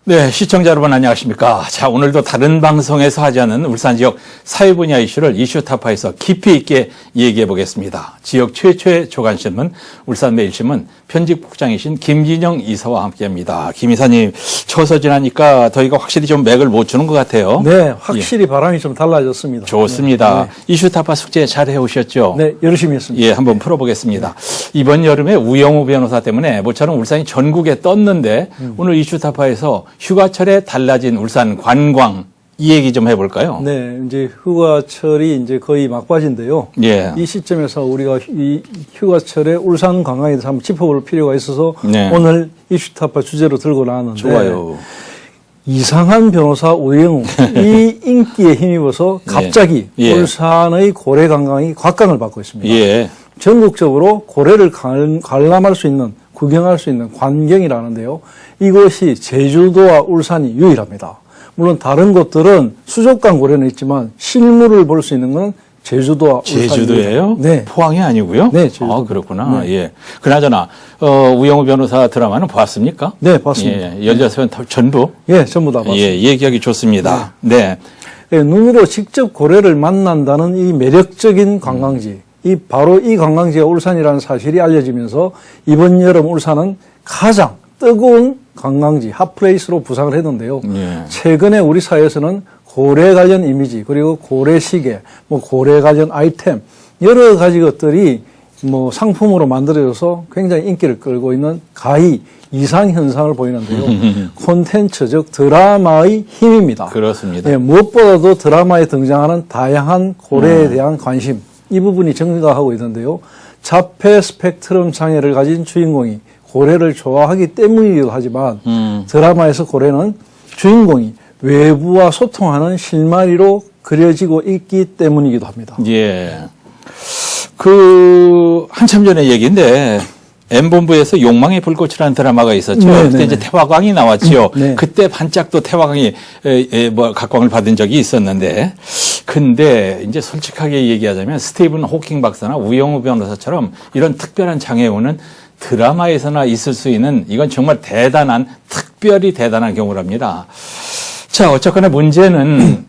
네, 시청자 여러분 안녕하십니까. 자, 오늘도 다른 방송에서 하지 않은 울산 지역 사회 분야 이슈를 이슈타파에서 깊이 있게 얘기해 보겠습니다. 지역 최초의 조간신문 울산매일신문 편집국장이신 김진영 이사와 함께합니다. 김 이사님, 처서 지나니까 더위가 확실히 좀 맥을 못 주는 것 같아요. 네, 확실히 바람이 좀 달라졌습니다. 좋습니다. 네. 이슈타파 숙제 잘 해오셨죠? 네, 열심히 했습니다. 예, 한번 풀어보겠습니다. 이번 여름에 우영우 변호사 때문에 모처럼 울산이 전국에 떴는데 오늘 이슈타파에서 휴가철에 달라진 울산 관광 이 얘기 좀 해볼까요? 네, 이제 휴가철이 이제 거의 막바지인데요. 예. 이 시점에서 우리가 이 휴가철에 울산 관광에 대해서 한번 짚어볼 필요가 있어서 네. 오늘 이슈타파 주제로 들고 나왔는데 좋아요. 이상한 변호사 우영우 이 인기에 힘입어서 갑자기 예. 울산의 고래 관광이 곽강을 받고 있습니다. 예. 전국적으로 고래를 관람할 수 있는, 구경할 수 있는 관경이라는데요. 이곳이 제주도와 울산이 유일합니다. 물론 다른 곳들은 수족관 고래는 있지만 실물을 볼 수 있는 건 제주도와 울산이 제주도예요? 네. 포항이 아니고요? 네, 제주도. 아, 그렇구나. 네. 예. 그나저나 우영우 변호사 드라마는 봤습니까? 네, 봤습니다. 예. 16편 전부? 예, 전부 다 봤습니다. 예, 얘기하기 좋습니다. 네. 예, 눈으로 직접 고래를 만난다는 이 매력적인 관광지. 바로 이 관광지가 울산이라는 사실이 알려지면서 이번 여름 울산은 가장 뜨거운 관광지, 핫플레이스로 부상을 했는데요. 예. 최근에 우리 사회에서는 고래 관련 이미지, 그리고 고래 시계, 고래 관련 아이템, 여러 가지 것들이 상품으로 만들어져서 굉장히 인기를 끌고 있는 가히 이상현상을 보이는데요. 콘텐츠, 즉 드라마의 힘입니다. 그렇습니다. 예, 무엇보다도 드라마에 등장하는 다양한 고래에 대한 관심, 이 부분이 증가하고 있는데요. 자폐 스펙트럼 장애를 가진 주인공이 고래를 좋아하기 때문이기도 하지만 드라마에서 고래는 주인공이 외부와 소통하는 실마리로 그려지고 있기 때문이기도 합니다. 예. 한참 전의 얘기인데, M본부에서 욕망의 불꽃이라는 드라마가 있었죠. 네네네. 그때 이제 태화광이 나왔죠. 네. 그때 반짝 또 태화광이, 각광을 받은 적이 있었는데, 근데 이제 솔직하게 얘기하자면 스티븐 호킹 박사나 우영우 변호사처럼 이런 특별한 장애우는 드라마에서나 있을 수 있는 이건 정말 특별히 대단한 경우랍니다. 자, 어쨌거나 문제는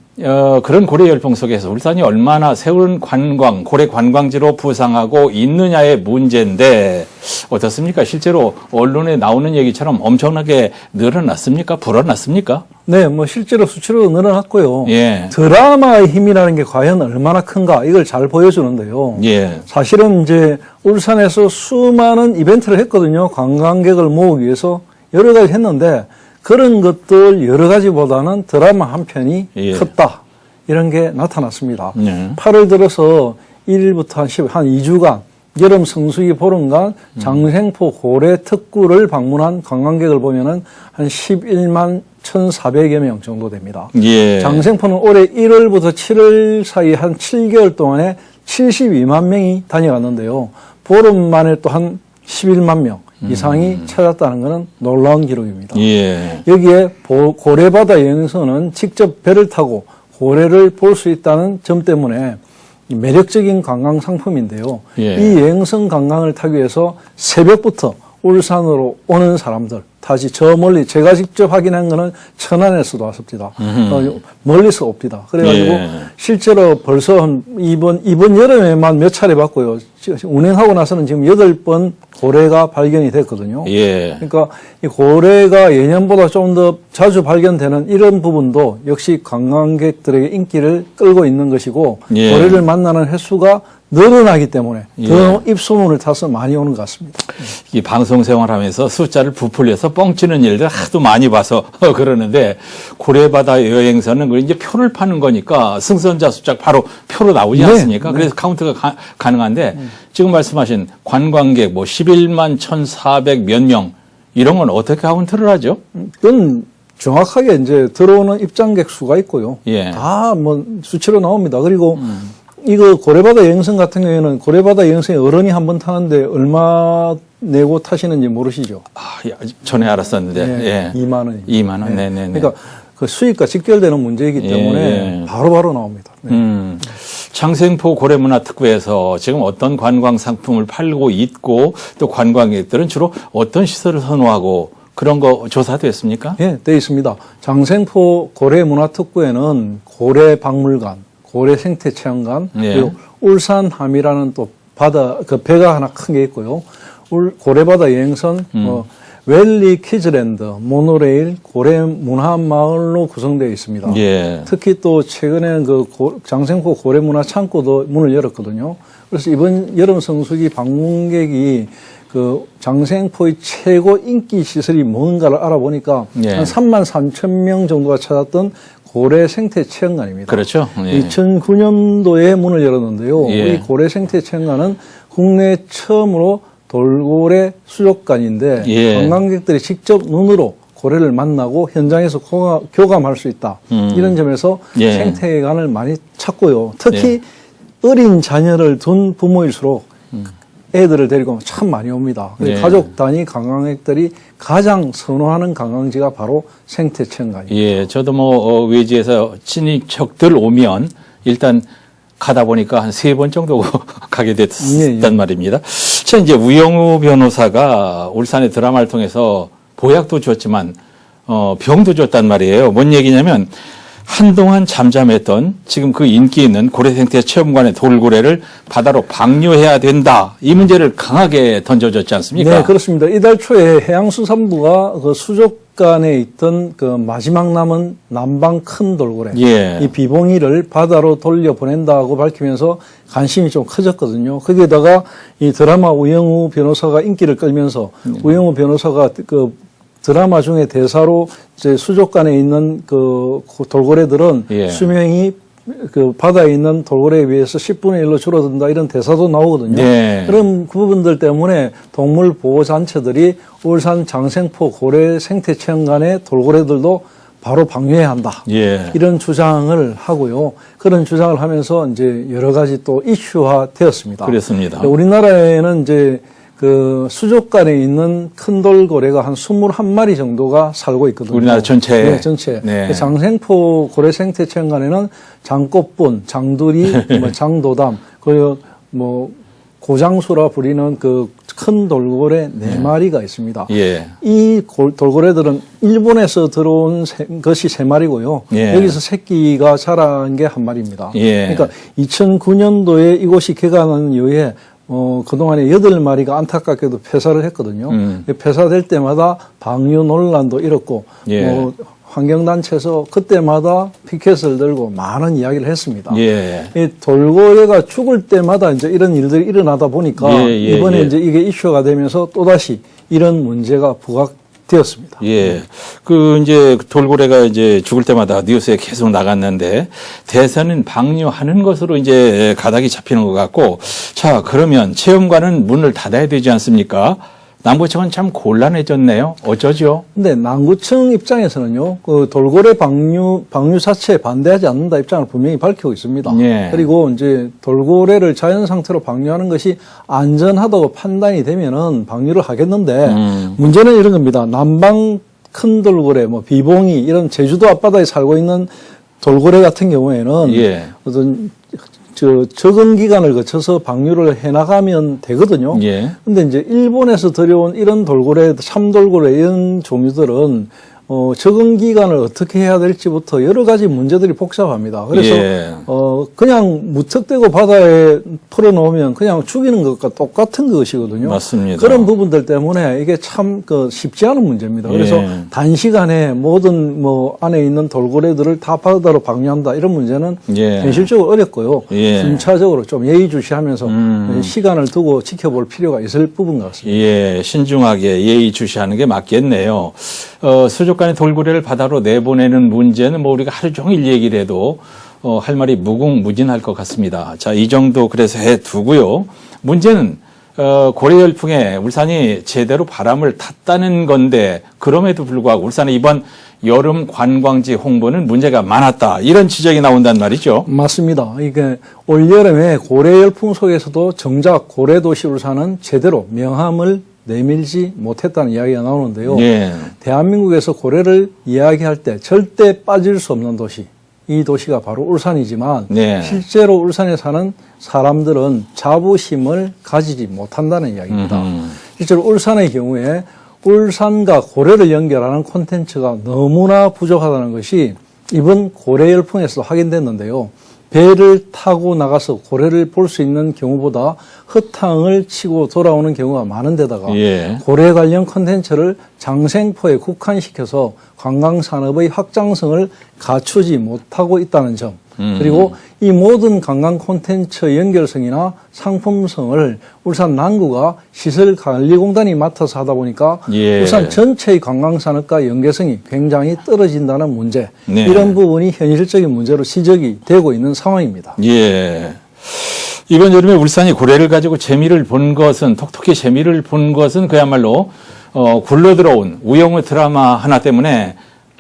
그런 고래 열풍 속에서 울산이 얼마나 새로운 고래 관광지로 부상하고 있느냐의 문제인데 어떻습니까? 실제로 언론에 나오는 얘기처럼 엄청나게 늘어났습니까? 불어났습니까? 네, 실제로 수치로 늘어났고요. 예. 드라마의 힘이라는 게 과연 얼마나 큰가 이걸 잘 보여주는데요. 예. 사실은 이제 울산에서 수많은 이벤트를 했거든요. 관광객을 모으기 위해서 여러 가지 했는데 그런 것들 여러 가지보다는 드라마 한 편이 예. 컸다. 이런 게 나타났습니다. 예. 8월 들어서 1일부터 한 2주간 여름 성수기 보름간 장생포 고래 특구를 방문한 관광객을 보면은 한 11만 1,400여 명 정도 됩니다. 예. 장생포는 올해 1월부터 7월 사이 한 7개월 동안에 72만 명이 다녀갔는데요. 보름 만에 또 한 11만 명 이상이 찾았다는 것은 놀라운 기록입니다. 예. 여기에 고래바다 여행선은 직접 배를 타고 고래를 볼 수 있다는 점 때문에 매력적인 관광 상품인데요. 예. 이 여행선 관광을 타기 위해서 새벽부터 울산으로 오는 사람들, 다시 저 멀리 제가 직접 확인한 거는 천안에서도 왔습니다. 멀리서 옵니다. 그래가지고 예. 실제로 벌써 이번 여름에만 몇 차례 봤고요. 운행하고 나서는 지금 8번 고래가 발견이 됐거든요. 예. 그러니까 이 고래가 예년보다 좀 더 자주 발견되는 이런 부분도 역시 관광객들에게 인기를 끌고 있는 것이고 예. 고래를 만나는 횟수가 늘어나기 때문에 예. 더 입소문을 타서 많이 오는 것 같습니다. 이 방송 생활하면서 숫자를 부풀려서 뻥치는 일들 하도 많이 봐서 그러는데 고래바다 여행사는 이제 표를 파는 거니까 승선자 숫자 바로 표로 나오지 네. 않습니까? 그래서 카운트가 가능한데 지금 말씀하신 관광객 11만 1,400 몇 명 이런 건 어떻게 카운트를 하죠? 그건 정확하게 이제 들어오는 입장객 수가 있고요. 예. 다 수치로 나옵니다. 그리고 이거 고래바다 여행선 같은 경우에는 고래바다 여행선에 어른이 한 번 타는데 얼마 내고 타시는지 모르시죠? 전에 알았었는데. 네, 예. 2만 원. 2만 원. 네네네. 그러니까 그 수익과 직결되는 문제이기 때문에 예. 바로바로 나옵니다. 네. 장생포 고래문화특구에서 지금 어떤 관광 상품을 팔고 있고 또 관광객들은 주로 어떤 시설을 선호하고 그런 거 조사됐습니까? 예, 되어 있습니다. 장생포 고래문화특구에는 고래박물관, 고래생태체험관, 예. 그리고 울산함이라는 또 바다, 그 배가 하나 큰 게 있고요. 고래바다 여행선, 웰리 키즈랜드, 모노레일, 고래문화마을로 구성되어 있습니다. 예. 특히 또 최근에 그 장생포 고래문화 창고도 문을 열었거든요. 그래서 이번 여름 성수기 방문객이 그 장생포의 최고 인기 시설이 뭔가를 알아보니까 예. 한 33,000명 정도가 찾았던 고래 생태 체험관입니다. 그렇죠. 예. 2009년도에 문을 열었는데요. 예. 이 고래 생태 체험관은 국내 처음으로 돌고래 수족관인데 예. 관광객들이 직접 눈으로 고래를 만나고 현장에서 교감할 수 있다. 이런 점에서 예. 생태관을 많이 찾고요. 특히 예. 어린 자녀를 둔 부모일수록 애들을 데리고 참 많이 옵니다. 예. 가족 단위 관광객들이 가장 선호하는 관광지가 바로 생태체험관입니다. 예, 저도 뭐 외지에서 친인척들 오면 일단 가다 보니까 한 3번 정도 가게 됐단 예. 말입니다. 자, 이제 우영우 변호사가 울산의 드라마를 통해서 보약도 줬지만 병도 줬단 말이에요. 뭔 얘기냐면 한동안 잠잠했던 지금 그 인기 있는 고래생태 체험관의 돌고래를 바다로 방류해야 된다. 이 문제를 강하게 던져줬지 않습니까? 네, 그렇습니다. 이달 초에 해양수산부가 그 수족관에 있던 그 마지막 남은 남방 큰 돌고래, 예. 이 비봉이를 바다로 돌려보낸다고 밝히면서 관심이 좀 커졌거든요. 거기에다가 이 드라마 우영우 변호사가 인기를 끌면서 우영우 변호사가 그 드라마 중에 대사로 이제 수족관에 있는 그 돌고래들은 예. 수명이 그 바다에 있는 돌고래에 비해서 10분의 1로 줄어든다 이런 대사도 나오거든요. 네. 그런 그 부분들 때문에 동물 보호 단체들이 울산 장생포 고래 생태체험관의 돌고래들도 바로 방류해야 한다. 예. 이런 주장을 하고요. 그런 주장을 하면서 이제 여러 가지 또 이슈화 되었습니다. 그렇습니다. 우리나라에는 이제 그 수족관에 있는 큰 돌고래가 한 21마리 정도가 살고 있거든요. 우리나라 전체에? 네, 전체. 네. 장생포 고래생태체험관에는 장꽃분, 장두리, 뭐 장도담, 그리고 뭐 고장수라 부리는 그 큰 돌고래 4마리가 있습니다. 예. 이 돌고래들은 일본에서 들어온 것이 3마리고요. 예. 여기서 새끼가 자란 게 1마리입니다. 예. 그러니까 2009년도에 이곳이 개관한 이후에 그동안에 8마리가 안타깝게도 폐사를 했거든요. 폐사될 때마다 방류 논란도 일었고, 예. 환경단체에서 그때마다 피켓을 들고 많은 이야기를 했습니다. 예. 이 돌고래가 죽을 때마다 이제 이런 일들이 일어나다 보니까 이번에 이제 이게 이슈가 되면서 또다시 이런 문제가 부각되었습니다. 예. 그 이제 돌고래가 이제 죽을 때마다 뉴스에 계속 나갔는데 대세는 방류하는 것으로 이제 가닥이 잡히는 것 같고, 자, 그러면 체험관은 문을 닫아야 되지 않습니까? 남구청은 참 곤란해졌네요. 어쩌죠? 근데 남구청 입장에서는요, 그 돌고래 방류 자체에 반대하지 않는다 입장을 분명히 밝히고 있습니다. 예. 그리고 이제 돌고래를 자연 상태로 방류하는 것이 안전하다고 판단이 되면은 방류를 하겠는데, 문제는 이런 겁니다. 남방 큰 돌고래, 뭐 비봉이 이런 제주도 앞바다에 살고 있는 돌고래 같은 경우에는 예. 어떤 적응 기간을 거쳐서 방류를 해나가면 되거든요. 예. 근데 이제 일본에서 들여온 이런 돌고래, 참돌고래 이런 종류들은 적응 기간을 어떻게 해야 될지부터 여러 가지 문제들이 복잡합니다. 그래서 예. 그냥 무턱대고 바다에 풀어놓으면 그냥 죽이는 것과 똑같은 것이거든요. 맞습니다. 그런 부분들 때문에 이게 참 쉽지 않은 문제입니다. 그래서 예. 단시간에 모든 안에 있는 돌고래들을 다 바다로 방류한다 이런 문제는 예. 현실적으로 어렵고요. 예. 순차적으로 좀 예의주시하면서 시간을 두고 지켜볼 필요가 있을 부분 같습니다. 예, 신중하게 예의주시하는 게 맞겠네요. 수족관의 돌고래를 바다로 내보내는 문제는 뭐 우리가 하루 종일 얘기를 해도 할 말이 무궁무진할 것 같습니다. 자, 이 정도 그래서 해두고요. 문제는 고래 열풍에 울산이 제대로 바람을 탔다는 건데 그럼에도 불구하고 울산의 이번 여름 관광지 홍보는 문제가 많았다. 이런 지적이 나온단 말이죠. 맞습니다. 이게 올여름에 고래 열풍 속에서도 정작 고래 도시 울산은 제대로 명함을 내밀지 못했다는 이야기가 나오는데요. 예. 대한민국에서 고래를 이야기할 때 절대 빠질 수 없는 도시, 이 도시가 바로 울산이지만 네. 실제로 울산에 사는 사람들은 자부심을 가지지 못한다는 이야기입니다. 실제로 울산의 경우에 울산과 고래를 연결하는 콘텐츠가 너무나 부족하다는 것이 이번 고래 열풍에서 확인됐는데요. 배를 타고 나가서 고래를 볼 수 있는 경우보다 허탕을 치고 돌아오는 경우가 많은 데다가 예. 고래 관련 콘텐츠를 장생포에 국한시켜서 관광산업의 확장성을 갖추지 못하고 있다는 점, 그리고 이 모든 관광 콘텐츠 연결성이나 상품성을 울산 남구가 시설관리공단이 맡아서 하다 보니까 예. 울산 전체의 관광산업과 연계성이 굉장히 떨어진다는 문제, 네. 이런 부분이 현실적인 문제로 지적이 되고 있는 상황입니다. 예. 이번 여름에 울산이 고래를 가지고 재미를 본 것은, 톡톡히 재미를 본 것은 그야말로 굴러들어온 우영우 드라마 하나 때문에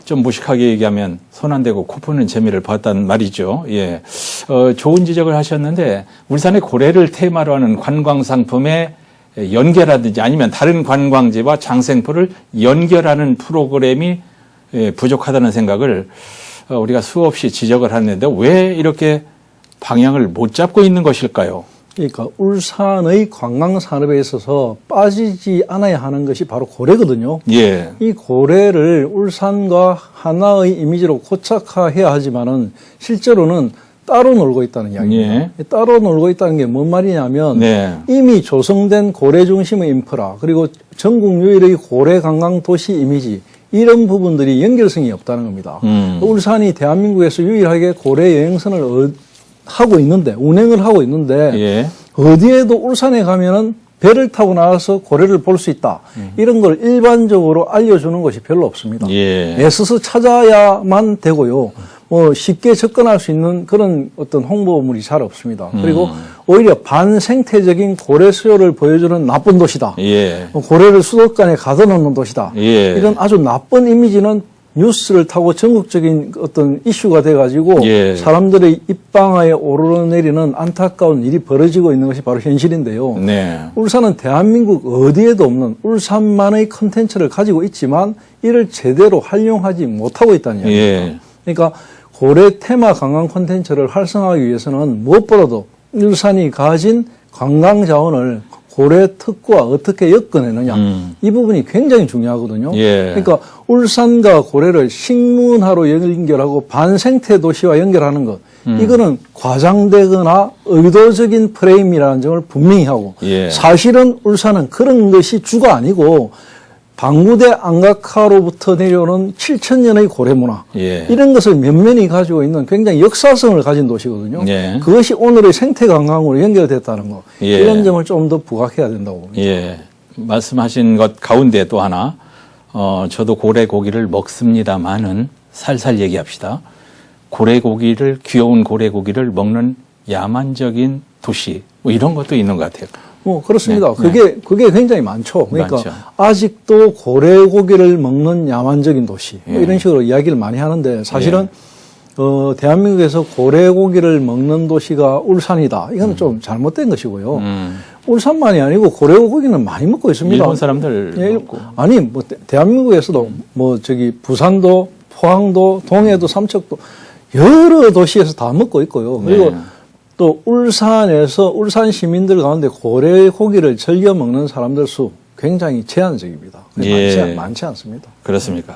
좀 무식하게 얘기하면 손 안 대고 코 푸는 재미를 봤단 말이죠. 예. 좋은 지적을 하셨는데 울산의 고래를 테마로 하는 관광 상품의 연계라든지 아니면 다른 관광지와 장생포를 연결하는 프로그램이 부족하다는 생각을 우리가 수없이 지적을 하는데 왜 이렇게 방향을 못 잡고 있는 것일까요? 그러니까 울산의 관광 산업에 있어서 빠지지 않아야 하는 것이 바로 고래거든요. 예. 이 고래를 울산과 하나의 이미지로 고착화해야 하지만은 실제로는 따로 놀고 있다는 이야기입니다. 예. 따로 놀고 있다는 게 뭔 말이냐면 네. 이미 조성된 고래 중심의 인프라, 그리고 전국 유일의 고래 관광 도시 이미지, 이런 부분들이 연결성이 없다는 겁니다. 울산이 대한민국에서 유일하게 고래 여행선을 하고 있는데, 운행을 하고 있는데, 예. 어디에도 울산에 가면은 배를 타고 나와서 고래를 볼 수 있다. 이런 걸 일반적으로 알려주는 것이 별로 없습니다. 예. 애써서 찾아야만 되고요. 뭐 쉽게 접근할 수 있는 그런 어떤 홍보물이 잘 없습니다. 그리고 오히려 반생태적인 고래 수요를 보여주는 나쁜 도시다. 예. 고래를 수도권에 가둬놓는 도시다. 예. 이런 아주 나쁜 이미지는 뉴스를 타고 전국적인 어떤 이슈가 돼가지고 예. 사람들의 입방아에 오르내리는 안타까운 일이 벌어지고 있는 것이 바로 현실인데요. 네. 울산은 대한민국 어디에도 없는 울산만의 컨텐츠를 가지고 있지만 이를 제대로 활용하지 못하고 있다는 이야기입니다. 예. 그러니까 고래 테마 관광 콘텐츠를 활성화하기 위해서는 무엇보다도 울산이 가진 관광 자원을 고래 특구와 어떻게 엮어내느냐, 이 부분이 굉장히 중요하거든요. 예. 그러니까 울산과 고래를 식문화로 연결하고 반생태 도시와 연결하는 것, 이거는 과장되거나 의도적인 프레임이라는 점을 분명히 하고, 예. 사실은 울산은 그런 것이 주가 아니고 방구대 안각화로부터 내려오는 7,000년의 고래 문화, 예. 이런 것을 면면히 가지고 있는 굉장히 역사성을 가진 도시거든요. 예. 그것이 오늘의 생태 관광으로 연결됐다는 거, 예. 이런 점을 좀 더 부각해야 된다고 봅니다. 예. 말씀하신 것 가운데 또 하나, 저도 고래 고기를 먹습니다만은 살살 얘기합시다. 고래 고기를, 귀여운 고래 고기를 먹는 야만적인 도시, 뭐 이런 것도 있는 것 같아요. 뭐 그렇습니다. 네. 그게 굉장히 많죠. 그러니까 많죠. 아직도 고래 고기를 먹는 야만적인 도시, 뭐 예. 이런 식으로 이야기를 많이 하는데 사실은 대한민국에서 고래 고기를 먹는 도시가 울산이다. 이건 좀 잘못된 것이고요. 울산만이 아니고 고래 고기는 많이 먹고 있습니다. 일본 사람들 예, 먹고. 아니 뭐 대한민국에서도 뭐 저기 부산도, 포항도, 동해도, 삼척도 여러 도시에서 다 먹고 있고요. 그리고 네. 또 울산에서 울산 시민들 가운데 고래 고기를 즐겨 먹는 사람들 수 굉장히 제한적입니다. 예. 많지 않습니다. 그렇습니까?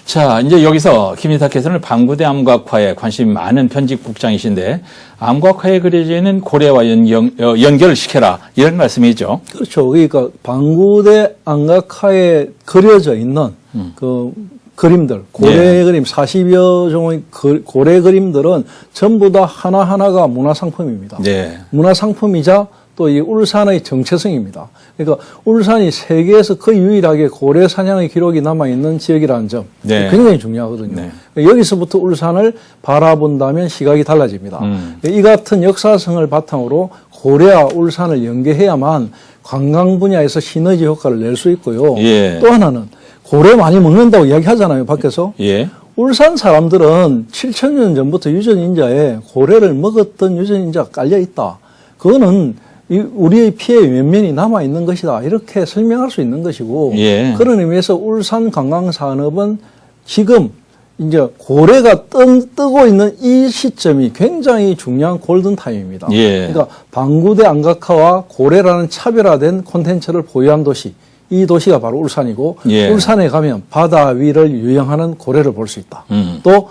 자, 이제 여기서 김인탁께서는 방구대 암각화에 관심이 많은 편집국장이신데 암각화에 그려져 있는 고래와 연결시켜라 이런 말씀이죠. 그렇죠. 그러니까 방구대 안각화에 그려져 있는 그 그림들, 고래 그림 40여 종의 고래 그림들은 전부 다 하나하나가 문화상품입니다. 네. 문화상품이자 또 이 울산의 정체성입니다. 그러니까 울산이 세계에서 거의 유일하게 고래 사냥의 기록이 남아있는 지역이라는 점, 네. 굉장히 중요하거든요. 네. 여기서부터 울산을 바라본다면 시각이 달라집니다. 이 같은 역사성을 바탕으로 고래와 울산을 연계해야만 관광 분야에서 시너지 효과를 낼 수 있고요. 예. 또 하나는 고래 많이 먹는다고 이야기하잖아요, 밖에서. 예. 울산 사람들은 7,000년 전부터 유전인자에 고래를 먹었던 유전인자가 깔려 있다. 그거는 우리의 피해 면면이 남아있는 것이다. 이렇게 설명할 수 있는 것이고. 예. 그런 의미에서 울산 관광산업은 지금 이제 고래가 뜨고 있는 이 시점이 굉장히 중요한 골든타임입니다. 예. 그러니까 방구대 안각화와 고래라는 차별화된 콘텐츠를 보유한 도시. 이 도시가 바로 울산이고 예. 울산에 가면 바다 위를 유영하는 고래를 볼 수 있다. 음. 또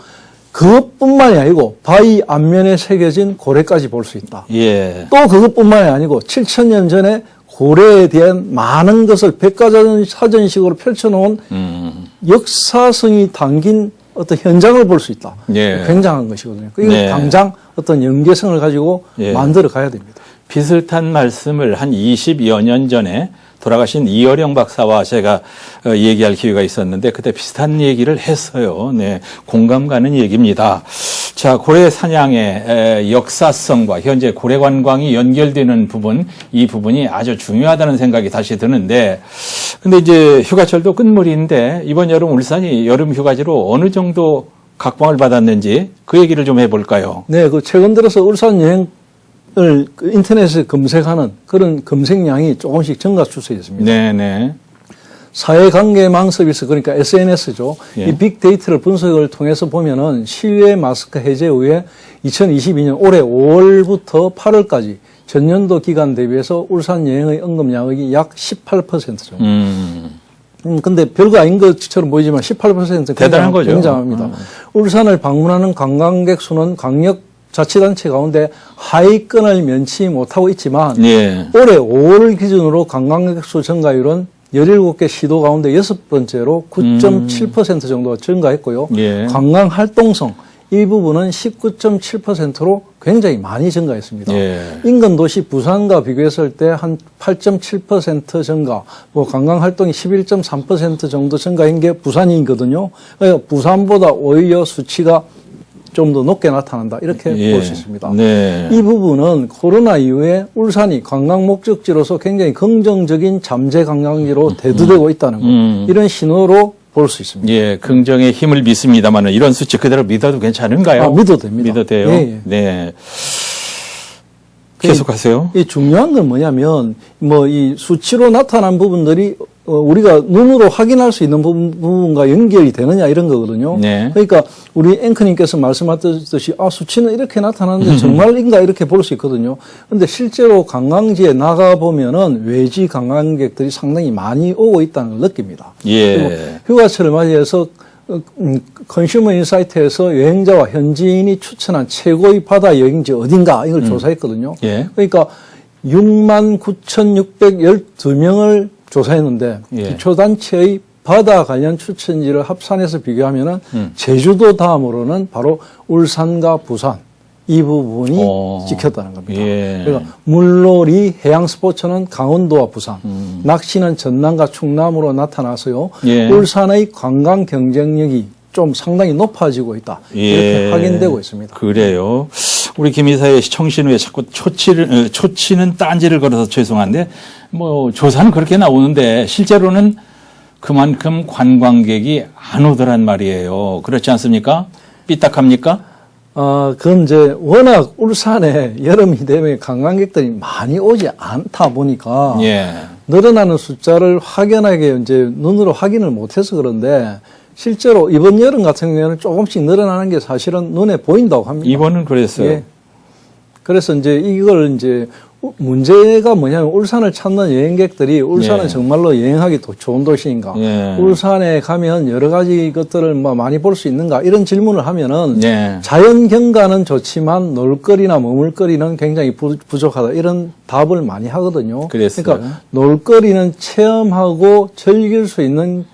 그것뿐만이 아니고 바위 앞면에 새겨진 고래까지 볼 수 있다. 예. 또 그것뿐만이 아니고 7,000년 전에 고래에 대한 많은 것을 백과사전 사전식으로 펼쳐놓은 역사성이 담긴 어떤 현장을 볼 수 있다. 예. 굉장한 것이거든요. 이거 네. 당장 어떤 연계성을 가지고 예. 만들어 가야 됩니다. 비슷한 말씀을 한 20여 년 전에 돌아가신 이어령 박사와 제가 얘기할 기회가 있었는데 그때 비슷한 얘기를 했어요. 네, 공감 가는 얘기입니다. 자, 고래 사냥의 역사성과 현재 고래 관광이 연결되는 부분, 이 부분이 아주 중요하다는 생각이 다시 드는데, 근데 이제 휴가철도 끝물인데 이번 여름 울산이 여름 휴가지로 어느 정도 각광을 받았는지 그 얘기를 좀 해볼까요? 네, 그 최근 들어서 울산 여행을 그 인터넷에 검색하는 그런 검색량이 조금씩 증가 추세에 있습니다. 네네. 사회관계망 서비스, 그러니까 SNS죠. 예. 이 빅데이터를 분석을 통해서 보면은 실외 마스크 해제 후에 2022년 올해 5월부터 8월까지 전년도 기간 대비해서 울산 여행의 언급량이 약 18% 정도. 근데 별거 아닌 것처럼 보이지만 18% 대단한 거죠. 굉장합니다. 울산을 방문하는 관광객 수는 강력 자치단체 가운데 하위권을 면치 못하고 있지만 예. 올해 5월 기준으로 관광객 수 증가율은 17개 시도 가운데 6번째로 9.7% 정도 증가했고요. 예. 관광 활동성 이 부분은 19.7%로 굉장히 많이 증가했습니다. 예. 인근 도시 부산과 비교했을 때 한 8.7% 증가, 뭐 관광 활동이 11.3% 정도 증가한 게 부산이거든요. 그러니까 부산보다 오히려 수치가 좀 더 높게 나타난다 이렇게 예. 볼 수 있습니다. 네. 이 부분은 코로나 이후에 울산이 관광 목적지로서 굉장히 긍정적인 잠재 관광지로 대두되고 있다는 것, 이런 신호로 볼 수 있습니다. 예, 긍정의 힘을 믿습니다만 이런 수치 그대로 믿어도 괜찮은가요? 아, 믿어도 됩니다. 믿어도 돼요? 예, 예. 네. 계속하세요. 이 중요한 건 뭐냐면 뭐 이 수치로 나타난 부분들이 우리가 눈으로 확인할 수 있는 부분과 연결이 되느냐 이런 거거든요. 네. 그러니까 우리 앵커님께서 말씀하셨듯이 수치는 이렇게 나타나는데 정말인가 이렇게 볼 수 있거든요. 그런데 실제로 관광지에 나가 보면은 외지 관광객들이 상당히 많이 오고 있다는 걸 느낍니다. 예. 그리고 휴가철을 맞이해서 컨슈머 인사이트에서 여행자와 현지인이 추천한 최고의 바다 여행지 어딘가 이걸 조사했거든요. 예. 그러니까 69,612명을 조사했는데 예. 기초단체의 바다 관련 추천지를 합산해서 비교하면은 제주도 다음으로는 바로 울산과 부산 이 부분이 찍혔다는 겁니다. 예. 그러니까 물놀이, 해양 스포츠는 강원도와 부산, 낚시는 전남과 충남으로 나타나서요. 예. 울산의 관광 경쟁력이 좀 상당히 높아지고 있다. 이렇게 예. 확인되고 있습니다. 그래요. 우리 김 이사의 청신호에 자꾸 초치는 딴지를 걸어서 죄송한데 뭐 조사는 그렇게 나오는데 실제로는 그만큼 관광객이 안 오더란 말이에요. 그렇지 않습니까? 삐딱합니까? 그건 이제 워낙 울산에 여름이 되면 관광객들이 많이 오지 않다 보니까 예. 늘어나는 숫자를 확연하게 이제 눈으로 확인을 못해서 그런데 실제로 이번 여름 같은 경우에는 조금씩 늘어나는 게 사실은 눈에 보인다고 합니다. 이번은 그랬어요. 예. 그래서 이제 이걸 이제 문제가 뭐냐면 울산을 찾는 여행객들이 울산은 예. 정말로 여행하기 좋은 도시인가? 예. 울산에 가면 여러 가지 것들을 뭐 많이 볼 수 있는가? 이런 질문을 하면은 예. 자연 경관은 좋지만 놀거리나 머물거리는 굉장히 부족하다. 이런 답을 많이 하거든요. 그랬어요. 그러니까 놀거리는 체험하고 즐길 수 있는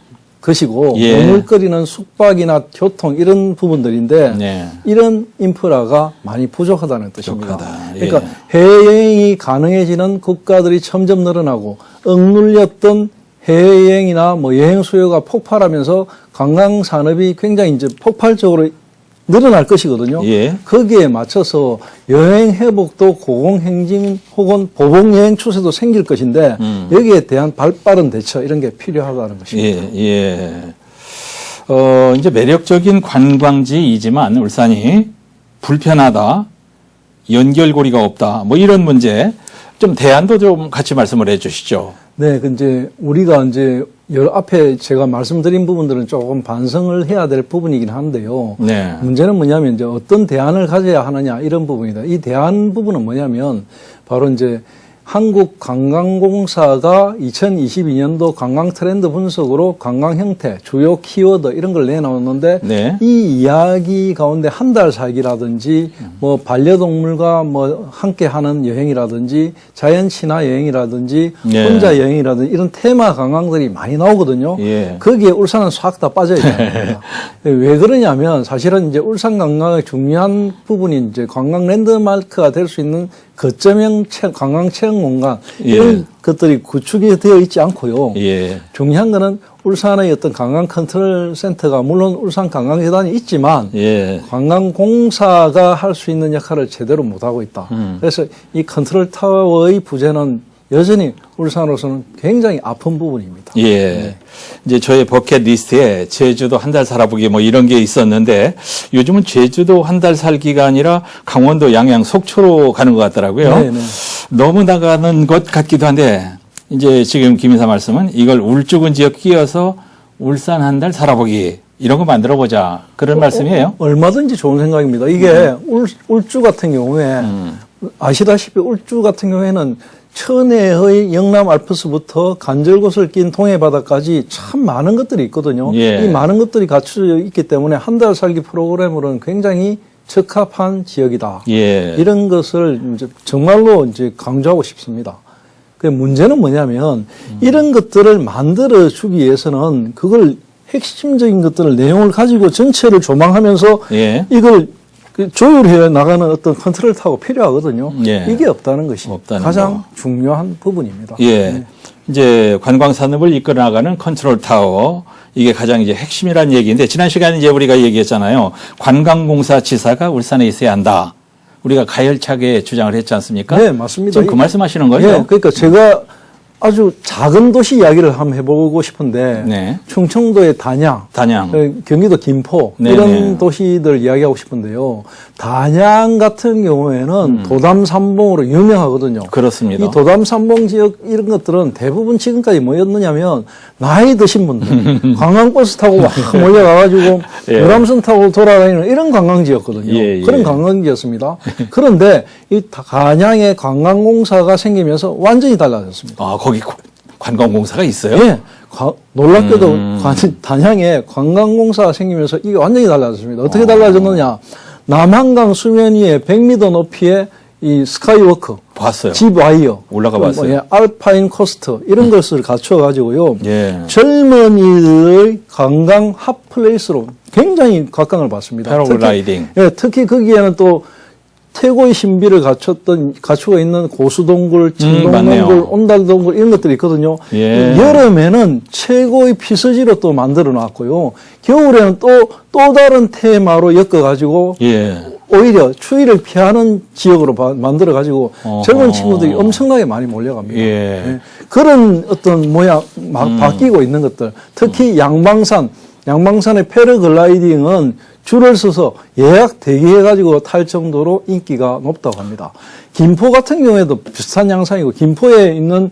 것이고 예. 머물거리는 숙박이나 교통 이런 부분들인데 네. 이런 인프라가 많이 부족하다는 뜻입니다. 부족하다. 예. 그러니까 해외여행이 가능해지는 국가들이 점점 늘어나고 억눌렸던 해외여행이나 뭐 여행 수요가 폭발하면서 관광 산업이 굉장히 이제 폭발적으로 늘어날 것이거든요. 예. 거기에 맞춰서 여행 회복도 고공행진 혹은 보복여행 추세도 생길 것인데 여기에 대한 발빠른 대처 이런 게 필요하다는 것입니다. 예, 예. 이제 매력적인 관광지이지만 울산이 불편하다, 연결고리가 없다, 뭐 이런 문제 좀 대안도 좀 같이 말씀을 해 주시죠. 네, 그 이제 우리가 이제 앞에 제가 말씀드린 부분들은 조금 반성을 해야 될 부분이긴 한데요. 네. 문제는 뭐냐면 이제 어떤 대안을 가져야 하느냐 이런 부분이다. 이 대안 부분은 뭐냐면 바로 이제 한국관광공사가 2022년도 관광 트렌드 분석으로 관광 형태, 주요 키워드 이런 걸 내놓았는데 네. 이 이야기 가운데 한 달 살기라든지 뭐 반려동물과 뭐 함께 하는 여행이라든지 자연 친화 여행이라든지 예. 혼자 여행이라든지 이런 테마 관광들이 많이 나오거든요. 예. 거기에 울산은 싹 다 빠져 있는 겁니다. 왜 그러냐면 사실은 이제 울산 관광의 중요한 부분이 이제 관광 랜드마크가 될 수 있는 거점형 관광 체험 공간 이런 예. 것들이 구축이 되어 있지 않고요. 예. 중요한 거는 울산의 어떤 관광 컨트롤 센터가 물론 울산 관광재단이 있지만 예. 관광공사가 할 수 있는 역할을 제대로 못하고 있다. 그래서 이 컨트롤 타워의 부재는 여전히 울산으로서는 굉장히 아픈 부분입니다. 예. 이제 저의 버킷리스트에 제주도 한 달 살아보기 뭐 이런 게 있었는데 요즘은 제주도 한 달 살기가 아니라 강원도 양양 속초로 가는 것 같더라고요. 네네. 너무 나가는 것 같기도 한데 이제 지금 김 이사 말씀은 이걸 울주군 지역 끼워서 울산 한 달 살아보기 이런 거 만들어 보자 그런 말씀이에요. 얼마든지 좋은 생각입니다. 이게 울주 같은 경우에 아시다시피 울주 같은 경우에는 천혜의 영남 알프스부터 간절곶을 낀 동해바다까지 참 많은 것들이 있거든요. 예. 이 많은 것들이 갖춰져 있기 때문에 한 달 살기 프로그램으로는 굉장히 적합한 지역이다. 예. 이런 것을 이제 정말로 이제 강조하고 싶습니다. 그 문제는 뭐냐면 이런 것들을 만들어 주기 위해서는 그걸 핵심적인 것들을 내용을 가지고 전체를 조망하면서 예. 이걸 조율해 나가는 어떤 컨트롤 타워가 필요하거든요. 예. 이게 없다는 것이 없다는 가장 거. 중요한 부분입니다. 예. 네. 이제 관광 산업을 이끌어 나가는 컨트롤 타워 이게 가장 이제 핵심이라는 얘기인데 지난 시간에 이제 우리가 얘기했잖아요. 관광공사 지사가 울산에 있어야 한다. 우리가 가열차게 주장을 했지 않습니까? 네, 맞습니다. 지금 그 말씀하시는 거예요? 예, 그러니까 제가 아주 작은 도시 이야기를 한번 해보고 싶은데 네. 충청도의 단양, 단양. 경기도 김포 네네. 이런 도시들 이야기하고 싶은데요. 단양 같은 경우에는 도담삼봉으로 유명하거든요. 그렇습니다. 이 도담삼봉 지역 이런 것들은 대부분 지금까지 뭐였느냐면 나이 드신 분들 관광버스 타고 막 몰려가가지고 예. 유람선 타고 돌아다니는 이런 관광지였거든요. 예, 예. 그런 관광지였습니다. 그런데 이 단양에 관광공사가 생기면서 완전히 달라졌습니다. 아, 거기 관광공사가 있어요? 예. 놀랍게도 단양에 관광공사가 생기면서 이게 완전히 달라졌습니다. 어떻게 달라졌느냐. 남한강 수면 위에 100m 높이의 이 스카이워크. 봤어요. 집 와이어. 올라가 봤어요. 예, 알파인 코스트. 이런 것을 갖춰가지고요. 예. 젊은이들의 관광 핫플레이스로 굉장히 각광을 받습니다. 패러글라이딩. 예, 특히 거기에는 또 태고의 신비를 갖추고 있는 고수동굴, 청동동굴, 맞네요. 온달동굴 이런 것들이 있거든요. 예. 여름에는 최고의 피서지로 또 만들어 놨고요. 겨울에는 또 다른 테마로 엮어가지고 예. 오히려 추위를 피하는 지역으로 만들어 가지고 어허. 젊은 친구들이 엄청나게 많이 몰려갑니다. 예. 예. 그런 어떤 모양 바뀌고 있는 것들, 특히 양방산의 패러글라이딩은 줄을 서서 예약 대기해가지고 탈 정도로 인기가 높다고 합니다. 김포 같은 경우에도 비슷한 양상이고, 김포에 있는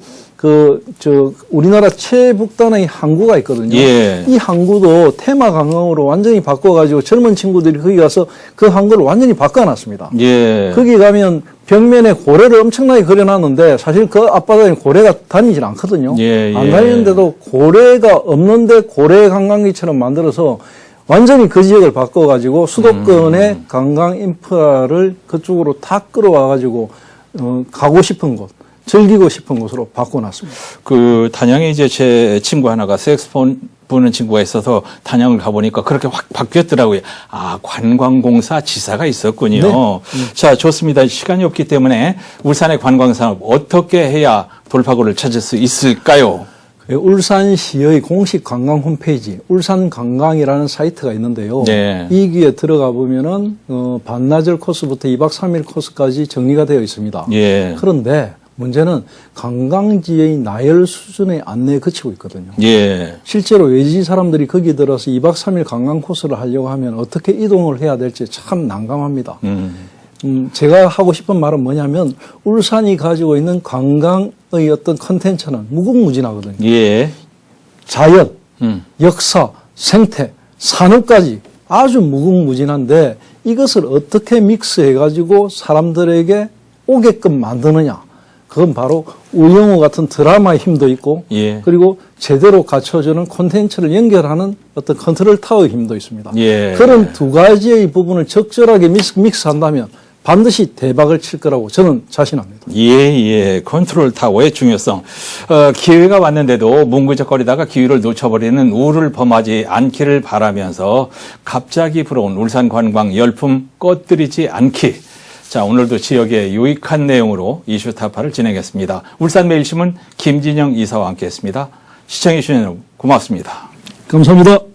우리나라 최북단의 항구가 있거든요. 예. 이 항구도 테마 관광으로 완전히 바꿔가지고 젊은 친구들이 거기 가서 그 항구를 완전히 바꿔놨습니다. 예. 거기 가면 벽면에 고래를 엄청나게 그려놨는데 사실 그 앞바다에 고래가 다니질 않거든요. 예, 예. 안 다니는데도 고래가 없는데 고래 관광지처럼 만들어서 완전히 그 지역을 바꿔가지고 수도권의 관광 인프라를 그쪽으로 다 끌어와가지고 가고 싶은 곳, 즐기고 싶은 곳으로 바꿔놨습니다. 그 단양에 이제 제 친구 하나가 색스폰 부는 친구가 있어서 단양을 가보니까 그렇게 확 바뀌었더라고요. 아, 관광공사 지사가 있었군요. 네. 자, 좋습니다. 시간이 없기 때문에 울산의 관광산업 어떻게 해야 돌파구를 찾을 수 있을까요? 울산시의 공식 관광 홈페이지 울산관광이라는 사이트가 있는데요. 네. 이기에 들어가 보면은 반나절 코스부터 2박 3일 코스까지 정리가 되어 있습니다. 예. 그런데 문제는 관광지의 나열 수준의 안내에 그치고 있거든요. 예. 실제로 외지 사람들이 거기 들어서 2박 3일 관광 코스를 하려고 하면 어떻게 이동을 해야 될지 참 난감합니다. 제가 하고 싶은 말은 뭐냐면 울산이 가지고 있는 관광의 어떤 컨텐츠는 무궁무진하거든요. 예. 자연, 역사, 생태, 산업까지 아주 무궁무진한데 이것을 어떻게 믹스해가지고 사람들에게 오게끔 만드느냐. 그건 바로 우영우 같은 드라마의 힘도 있고 예. 그리고 제대로 갖춰주는 콘텐츠를 연결하는 어떤 컨트롤 타워의 힘도 있습니다. 예. 그런 두 가지의 부분을 적절하게 믹스한다면 반드시 대박을 칠 거라고 저는 자신합니다. 예. 컨트롤 타워의 중요성. 기회가 왔는데도 뭉구적거리다가 기회를 놓쳐버리는 우를 범하지 않기를 바라면서 갑자기 불어온 울산 관광 열풍 꺼뜨리지 않기. 자, 오늘도 지역에 유익한 내용으로 이슈 타파를 진행했습니다. 울산매일신문 김진영 이사와 함께했습니다. 시청해주신 여러분 고맙습니다. 감사합니다.